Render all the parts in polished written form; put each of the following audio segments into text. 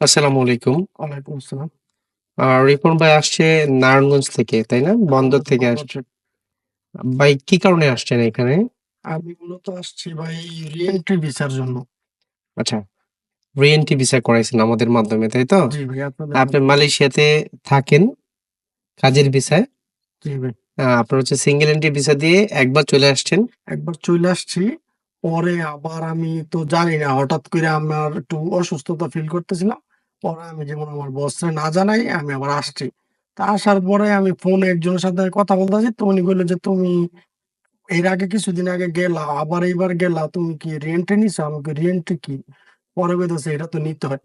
আসসালামু আলাইকুম। ওয়ালাইকুম আসসালাম। রিপন ভাই আসছে নারায়ণগঞ্জ থেকে, তাই না? বন্দর নারায়ণগঞ্জ থেকে বন্দর আসছে। থেকে। ভাই কি কারণে আসছেন এখানে? আমি মূলত আসছি ভাই রি-এন্ট্রি ভিসার জন্য। আচ্ছা, রি-এন্ট্রি ভিসা করাইছেন আমাদের মাধ্যমে, তাই তো? জি ভাই, আপনাদের আপনি মাধ্যমে। মালয়েশিয়াতে থাকেন কাজের ভিসায়। জি ভাই। আপনার হচ্ছে সিঙ্গেল এন্ট্রি ভিসা দিয়ে একবার চলে আসছেন। একবার চইলে আসছি। পরে আবার আমি তো জানি না, হঠাৎ করে আমার একটু অসুস্থতা ফিল করতেছিলাম। পরে আমি যেমন আমার বসরে না জানাই আমি আবার আসছি। তা আসার পরে আমি ফোনে একজনের সাথে কথা বলতেছি, তো উনি বলল যে, "তুমি এর আগে কিছুদিন আগে গেলা, আবার এইবার গেলা। তুমি কি রি-এন্ট্রি নিছো?" আমি কই, "রি-এন্ট্রি কি?" পরে কইতেছে, "এটা তো নিতে হয়।"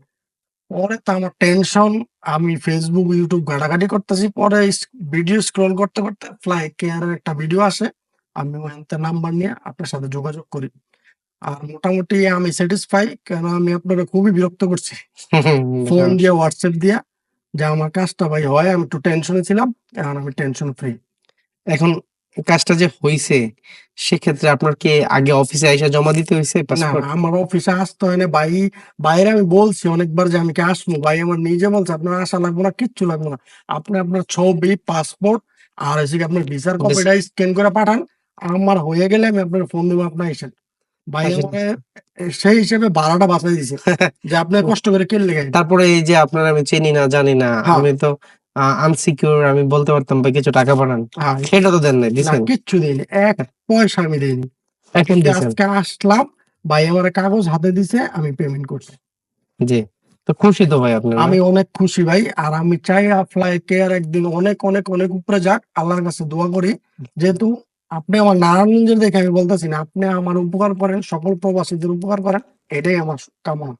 পরে তো আমার টেনশন। আমি Facebook, YouTube ঘাটাঘাটি করতেছি। পরে ভিডিও স্ক্রল করতে, করতে ফ্লাই কেয়ারের একটা ভিডিও আসে। আমি ওখান থেকে নাম্বার নিয়ে আপনার সাথে যোগাযোগ করি। আর মোটামুটি আমি স্যাটিসফাই, কেন আমি আপনারে খুবই বিরক্ত করছি। ফোন হ্যাঁ, দিয়ে, WhatsApp দিয়া, যে আমার কাজটা ভাই হয়। আমি একটু টেনশনে ছিলাম। এখন আমি টেনশন ফ্রি। এখন কাজটা যে হইছে, সেক্ষেত্রে আপনার কি আগে অফিসে আইসা জমা দিতে হইছে না, পাসপোর্ট? না, আমার অফিসে আসতে হয় না ভাই। বাইরে আমি বলছি অনেকবার যে আমি কি আসমু। ভাই আমার নিজে বলছে, "আপনার আসা লাগবে না, কিচ্ছু লাগবে না। আপনি আপনার ছবি, পাসপোর্ট আর হচ্ছে গিয়ে আপনার ভিসার বেশ, কপিটা স্ক্যান করে পাঠান। আমার হয়ে গেলে আমি আপনার ফোন দিবো, আপনি আইসেন।" ভাই আসেন। আমারে সেই হিসেবে ভাড়াটা বাঁচায় দিছে। যে আপনি কষ্ট করে কেন লিগাইন? তারপরে এই যে আপনার আমি চিনি না, জানি না। হ্যাঁ, আমি তো আনসিকিউর, আমি বলতে পারতাম ভাই কিছু টাকা পাঠান। হ্যাঁ। সেটা তো দেন নাই, না, দিছেন? কিচ্ছু দেইনি। ১ পয়সা আমি দেইনি। এখন এই যে দিছেন। আজকে আসলাম, ভাই আমারে কাগজ হাতে দিছে, আমি পেমেন্ট করছি। জি। তো খুশি তো ভাই আপনারা? আমি অনেক খুশি ভাই। আর আমি চাই ফ্লাই কেয়ার একদিন অনেক, অনেক, অনেক উপরে যাক। আল্লাহর কাছে দোয়া করি। যেহেতু আপনি আমার নারায়ণগঞ্জের দেখে আমি বলতেছি না, আপনি আমার উপকার করেন, সকল প্রবাসীদের উপকার করেন। এটাই আমার কামনা।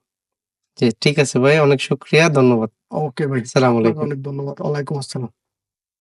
জি, ঠিক আছে ভাই। অনেক শুকরিয়া। ধন্যবাদ। ওকে ভাই। আসসালামু আপনাকে আলাইকুম। অনেক ধন্যবাদ। ওয়ালাইকুম আসসালাম।